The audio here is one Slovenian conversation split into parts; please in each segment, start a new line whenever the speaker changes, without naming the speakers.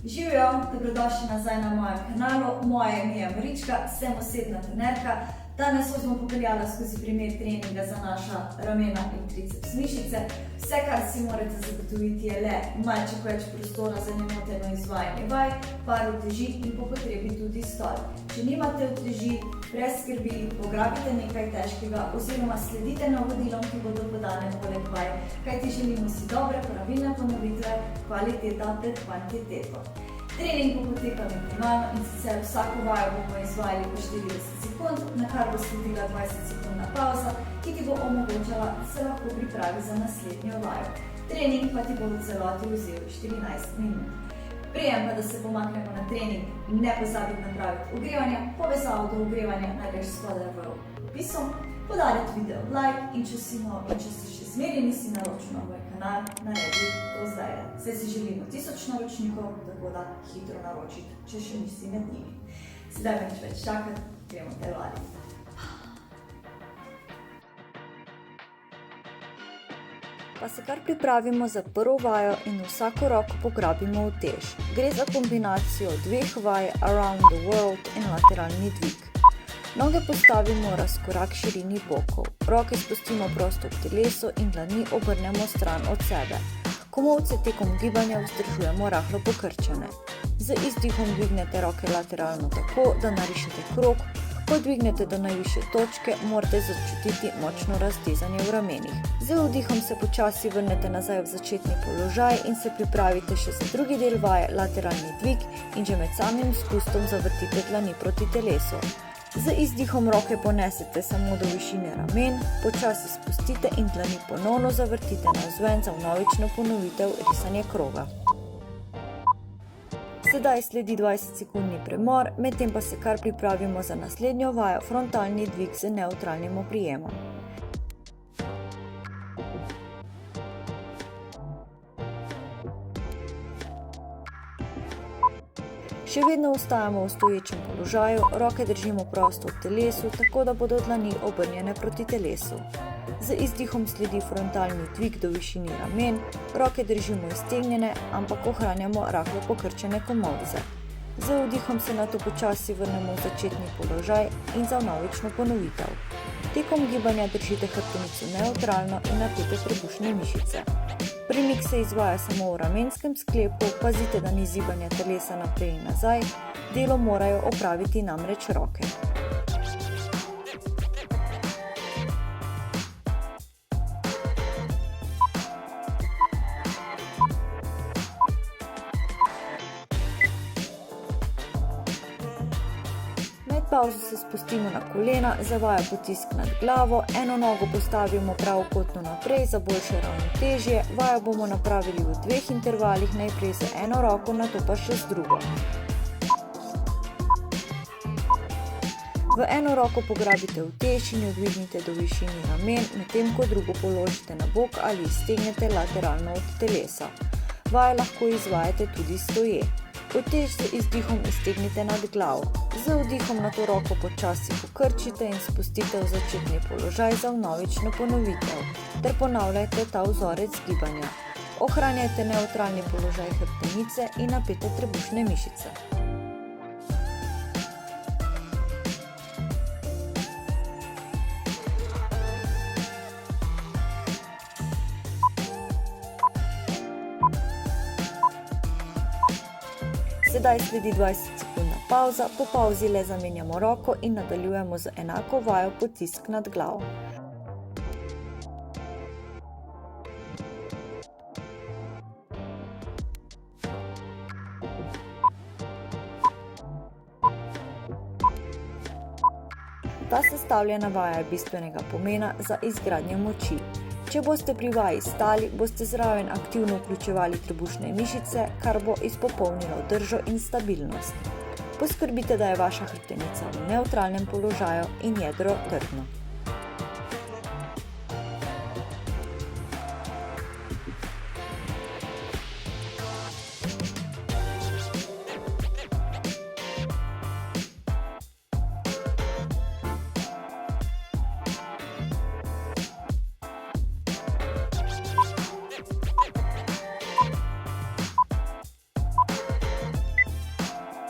Živijo, dobrodošli nazaj na mojem kanalu. Moje ime je Marička, sem osebna trenerka. Danes vas bom popeljala skozi primer treninga za naša ramena in triceps mišice. Vse, kar si morate zagotoviti, je le malček več prostora za nemoteno izvajanje vaj, par uteži in po potrebi tudi stol. Če nimate uteži, brez skrbi, pograbite nekaj težkega oziroma sledite navodilom, ki bodo podane poleg vaj, kajti želimo si dobre, pravilne ponovitve, kvaliteta pred kvantiteto. Trening bo potekal minimalno in sicer vsako vajo bomo izvajali po 40 sekund, na kar bo sledila 20 sekundna pauza, ki ti bo omogočala, da se lahko pripravi za naslednjo vajo. Trening pa ti bo v celoti vzel 14 minut. Prijem pa, da se pomaknemo na trening, ne pozabi napraviti ogrevanja, povezavo do ogrevanja najdeš spodaj v opisu, podariti video like in če si še zmeraj nisi naročil na moj kanal, naredi to zdaj. Saj si želimo 1000 naročnikov, tako da hitro naročiti, če še nisi med njimi. Sedaj me nič več čakati, gremo telovati. Pa se kar pripravimo za prvo vajo in vsako roko pograbimo v tež. Gre za kombinacijo dveh vaj Around the World in lateralni dvig. Noge postavimo razkorak širini bokov. Roke spustimo prosto v telesu in dlani obrnemo stran od sebe. Komolce tekom gibanja vzdržujemo rahlo pokrčene. Z izdihom dvignete roke lateralno tako, da narišete krog. Ko dvignete do najvišje točke, morate začutiti močno raztezanje v ramenih. Z vdihom se počasi vrnete nazaj v začetni položaj in se pripravite še za drugi del vaje, lateralni dvig, in že med samim spustom zavrtite dlani proti telesu. Z izdihom roke ponesete samo do višine ramen, počasi spustite in dlani ponovno zavrtite navzven za vnovično ponovitev risanja kroga. Sedaj sledi 20-sekundni premor, medtem pa se kar pripravimo za naslednjo vajo, frontalni dvig z nevtralnim oprijemom. Še vedno ostajamo v stoječem položaju, roke držimo prosto v telesu, tako da bodo dlani obrnjene proti telesu. Z izdihom sledi frontalni dvig do višini ramen, roke držimo iztegnjene, ampak ohranjamo rahlo pokrčene komolce. Z vdihom se nato počasi vrnemo v začetni položaj in za vnovično ponovitev. Tekom gibanja držite hrbtenico nevtralno in napete trebušne mišice. Premik se izvaja samo v ramenskem sklepu, pazite, da ni zibanja telesa naprej in nazaj, delo morajo opraviti namreč roke. Med pauzo se spustimo na kolena, za vajo potisk nad glavo, eno nogo postavimo pravokotno naprej za boljše ravnotežje, vajo bomo napravili v dveh intervalih, najprej z eno roko, nato pa še z drugo. V eno roko pograbite utež in jo dvignite do višine ramen, medtem ko drugo položite na bok ali iztegnete lateralno od telesa. Vajo lahko izvajate tudi stoje. Utež z izdihom iztegnite nad glavo. Z vdihom nato roko počasi pokrčite in spustite v začetni položaj za vnovično ponovitev, ter ponavljajte ta vzorec gibanja. Ohranjajte nevtralni položaj hrbtenice in napete trebušne mišice. Sedaj sledi 20-sekundna pauza, po pauzi le zamenjamo roko in nadaljujemo z enako vajo potisk nad glavo. Ta sestavljena vaja je bistvenega pomena za izgradnjo moči. Če boste pri vaji stali, boste zraven aktivno vključevali trebušne mišice, kar bo izpopolnilo držo in stabilnost. Poskrbite, da je vaša hrbtenica v nevtralnem položaju in jedro trdno.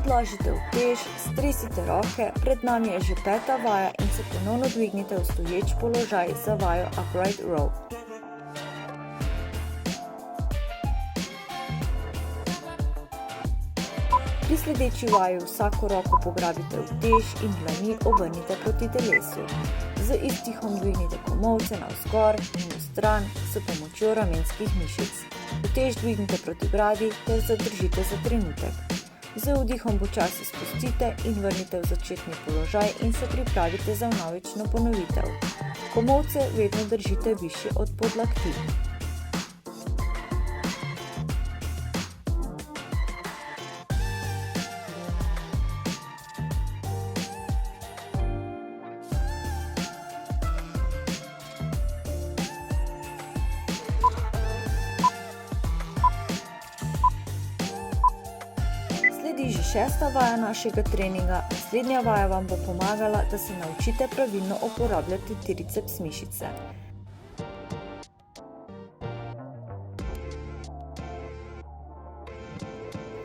Odložite utež, stresite roke, pred nami je že 5. vaja in se ponovno dvignite v stoječ položaj za vajo Upright Row. Pri sledeči vaji vsako roko pograbite utež in dlani obrnite proti telesu. Z izdihom dvignite komolce navzgor in vstran s pomočjo ramenskih mišic. Utež dvignite proti bradi ter zadržite za trenutek. Z vdihom počasi spustite in vrnite v začetni položaj in se pripravite za vnovično ponovitev. Komolce vedno držite višje od podlakti. Sledi že 6. vaja našega treninga. Naslednja vaja vam bo pomagala, da se naučite pravilno uporabljati triceps mišice.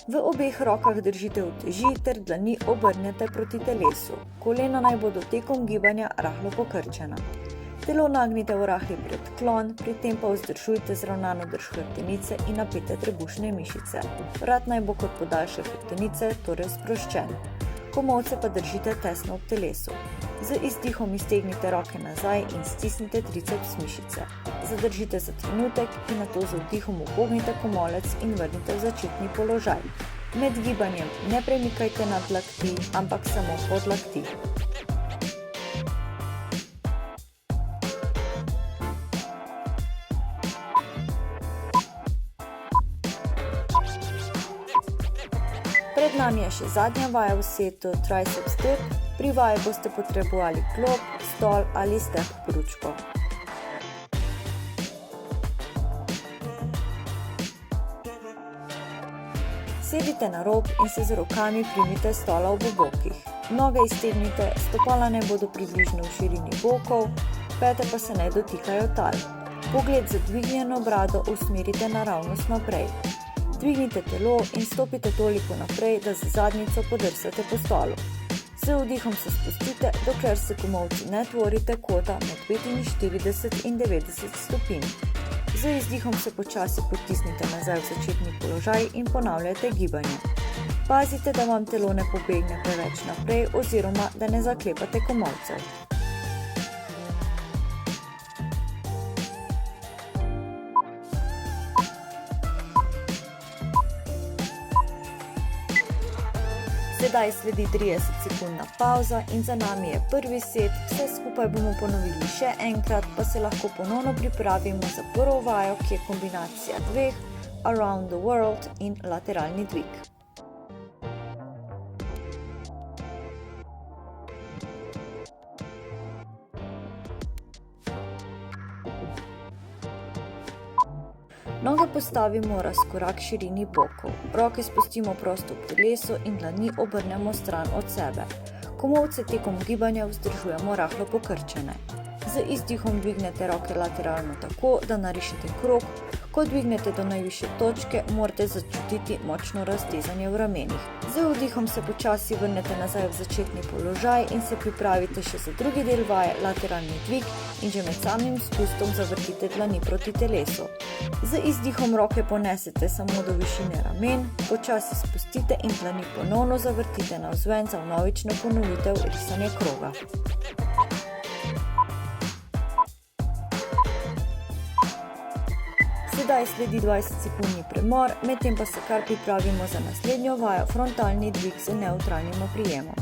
V obeh rokah držite uteži ter dlani obrnete proti telesu. Kolena naj bodo tekom gibanja rahlo pokrčena. Telo nagnite v rahli predklon, pri tem pa vzdržujte zravnano drž hrbtenice in napete trebušne mišice. Vrat naj bo kot podaljšek hrbtenice, torej sproščen. Komolce pa držite tesno ob telesu. Z izdihom iztegnite roke nazaj in stisnite triceps mišice. Zadržite za trenutek in nato z vdihom upognite komolec in vrnite v začetni položaj. Med gibanjem ne premikajte nadlakti, ampak samo podlakti. Pred nami je še zadnja vaja v setu triceps dip. Pri vaji boste potrebovali klop, stol ali step pručko. Sedite na rob in se z rokami primite stola ob bokih. Noge iztegnite, stopala ne bodo približno v širini bokov, pete pa se ne dotikajo tal. Pogled z dvignjeno brado usmerite naravnost naprej. Dvignite telo in stopite toliko naprej, da z zadnjico podrsate po stolu. Z vdihom se spustite, dokler se komolci ne tvorite kota med 45 in 90 stopinj. Z izdihom se počasi potisnite nazaj v začetni položaj in ponavljajte gibanje. Pazite, da vam telo ne pobegne preveč naprej oziroma da ne zaklepate komolcev. Sedaj sledi 30-sekundna pavza in za nami je prvi set. Vse skupaj bomo ponovili še enkrat, pa se lahko ponovno pripravimo za prvo vajo, ki je kombinacija dveh, Around the World in lateralni dvig. Noge postavimo razkorak širini bokov. Roke spustimo prosto v telesu in dlani obrnemo stran od sebe. Komolce tekom gibanja vzdržujemo rahlo pokrčene. Z izdihom dvignete roke lateralno tako, da narišete krog. Ko dvignete do najvišje točke, morate začutiti močno raztezanje v ramenih. Z vdihom se počasi vrnete nazaj v začetni položaj in se pripravite še za drugi del vaje, lateralni dvig, in že med samim spustom zavrtite dlani proti telesu. Z izdihom roke ponesete samo do višine ramen, počasi spustite in dlani ponovno zavrtite navzven za vnovično ponovitev risanja kroga. Sedaj sledi 20-sekundni premor, medtem pa se kar pripravimo za naslednjo vajo, frontalni dvig z nevtralnim oprijemom.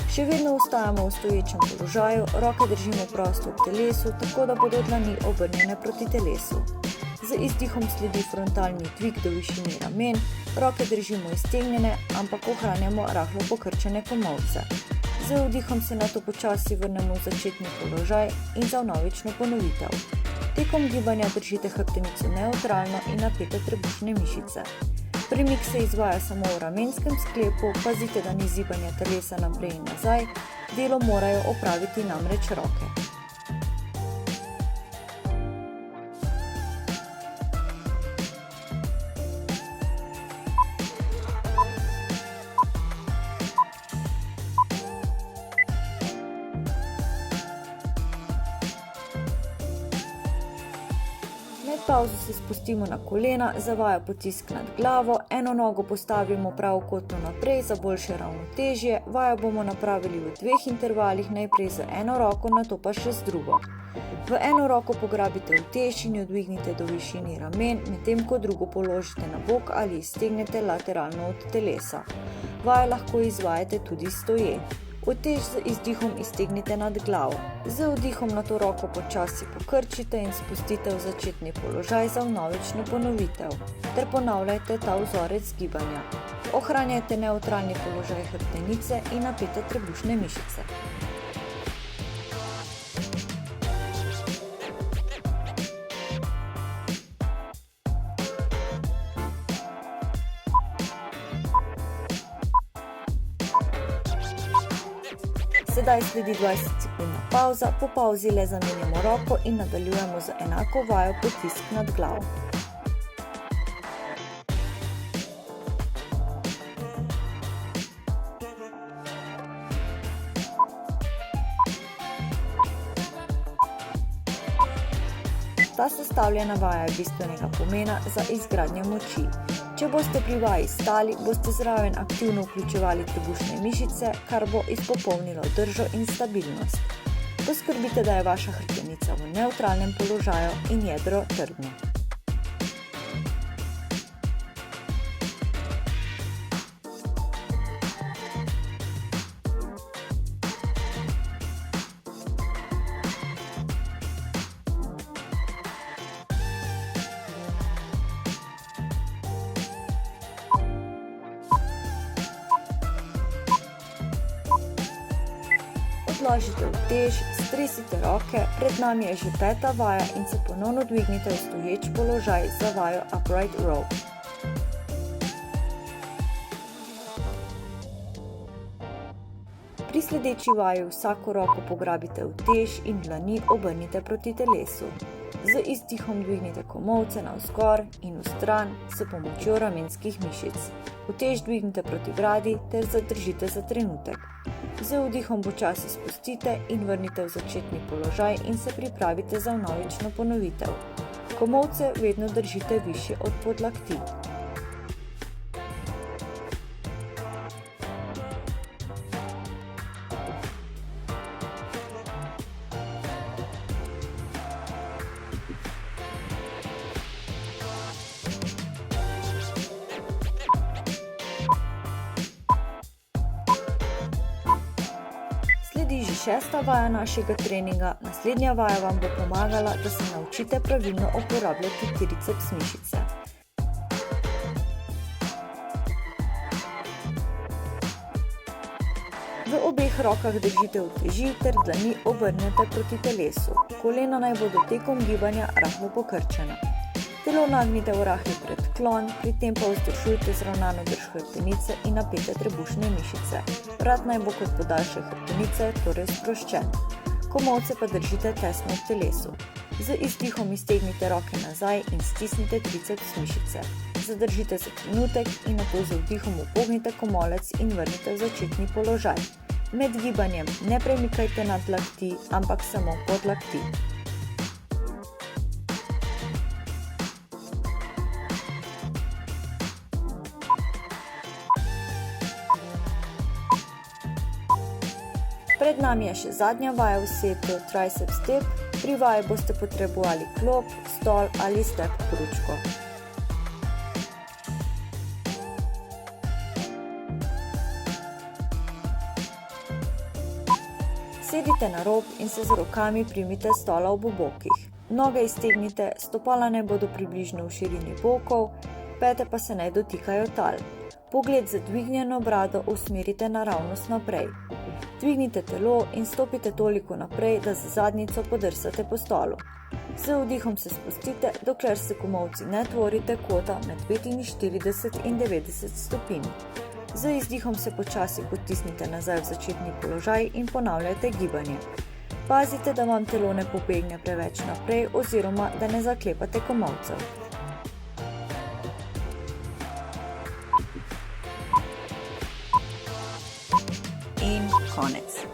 Še vedno ostajamo v stoječem položaju, roke držimo prosto v telesu, tako da bodo dlani obrnjene proti telesu. Z izdihom sledi frontalni dvig do višine ramen, roke držimo iztegnjene, ampak ohranjamo rahlo pokrčene komolce. Z vdihom se nato počasi vrnemo v začetni položaj in za vnovično ponovitev. Tekom gibanja držite hrbtenico nevtralno in napete trebušne mišice. Premik se izvaja samo v ramenskem sklepu, pazite, da ni zibanja telesa naprej in nazaj, delo morajo opraviti namreč roke. pavzo se spustimo na kolena, za vajo potisk nad glavo, eno nogo postavimo pravokotno naprej za boljše ravnotežje, vajo bomo napravili v 2 intervalih, najprej z eno roko, nato pa še z drugo. V eno roko pograbite utež in jo dvignite do višini ramen, medtem ko drugo položite na bok ali iztegnete lateralno od telesa. Vajo lahko izvajate tudi stoje. Utež z izdihom iztegnite nad glavo. Z vdihom na to roko počasi pokrčite in spustite v začetni položaj za vnovično ponovitev, ter ponavljajte ta vzorec gibanja. Ohranjajte nevtralni položaj hrbtenice in napete trebušne mišice. Sedaj sledi 20-sekundna pavza, po pavzi le zamenjamo roko in nadaljujemo z enako vajo potisk nad glavo. Ta sestavljena vaja je bistvenega pomena za izgradnjo moči. Če boste pri vaji stali, boste zraven aktivno vključevali trebušne mišice, kar bo izpopolnilo držo in stabilnost. Poskrbite, da je vaša hrbtenica v nevtralnem položaju in jedro trdno. Odložite utež, stresite roke, pred nami je že 5. vaja in se ponovno dvignite v stoječ položaj za vajo Upright Row. Pri sledeči vaji vsako roko pograbite utež in dlani obrnite proti telesu. Z izdihom dvignite komolce navzgor in vstran s pomočjo ramenskih mišic. Utež dvignite proti bradi ter zadržite za trenutek. Z vdihom počasi spustite in vrnite v začetni položaj in se pripravite za vnovično ponovitev. Komolce vedno držite višje od podlakti. Sledi že 6. vaja našega treninga. Naslednja vaja vam bo pomagala, da se naučite pravilno uporabljati triceps mišice. V obeh rokah držite uteži ter dlani obrnete proti telesu. Kolena naj bodo tekom gibanja rahlo pokrčena. Telo nagnite v rahli predklon, pri tem pa vzdržujte zravnano drž hrbtenice in napete trebušne mišice. Vrat naj bo kot podaljšek hrbtenice, torej sproščen. Komolce pa držite tesno v telesu. Z izdihom iztegnite roke nazaj in stisnite triceps mišice. Zadržite za trenutek in nato z vdihom upognite komolec in vrnite v začetni položaj. Med gibanjem ne premikajte nad lakti, ampak samo pod lakti. Pred nami je še zadnja vaja v setu Tricep Step. Pri vaji boste potrebovali klop, stol ali step kručko. Sedite na rob in se z rokami primite stola ob bokih. Noge iztegnite, stopala naj bodo približno v širini bokov, pete pa se naj dotikajo tal. Pogled z dvignjeno brado usmerite naravnost naprej. Dvignite telo in stopite toliko naprej, da z zadnjico podrsate po stolu. Z vdihom se spustite, dokler se komolci ne tvorite kota med 45 in 90 stopinj. Z izdihom se počasi potisnite nazaj v začetni položaj in ponavljajte gibanje. Pazite, da vam telo ne pobegne preveč naprej oziroma da ne zaklepate komolcev. In konec.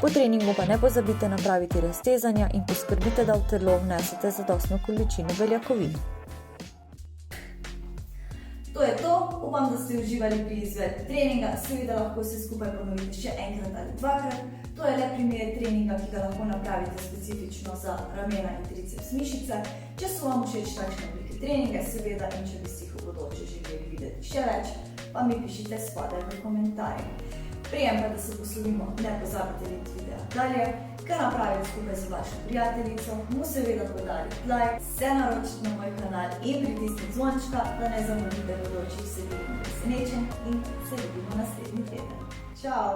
Po treningu pa ne pozabite napraviti raztezanja in poskrbite, da v telo vnesete zadostno količino beljakovin.
To je to, upam, da ste uživali pri izvedbi treninga, seveda lahko vse skupaj ponovite še enkrat ali dvakrat. To je le primer treninga, ki ga lahko napravite specifično za ramena in triceps mišice. Če so vam všeč takšne oblike treninga, seveda, in če bi si jih v bodoče želeli videti še več, pa mi pišite spodaj v komentarjih. Prijem pa, da se poslovimo, ne pozabite videti videa dalje, kar napraviti skupaj z vašo prijateljico, mu seveda podali like, se naročiti na moj kanal in pritisniti zvončka, da ne zamudite bodočih vsebin in presenečenj in se vidimo naslednji teden. Čau!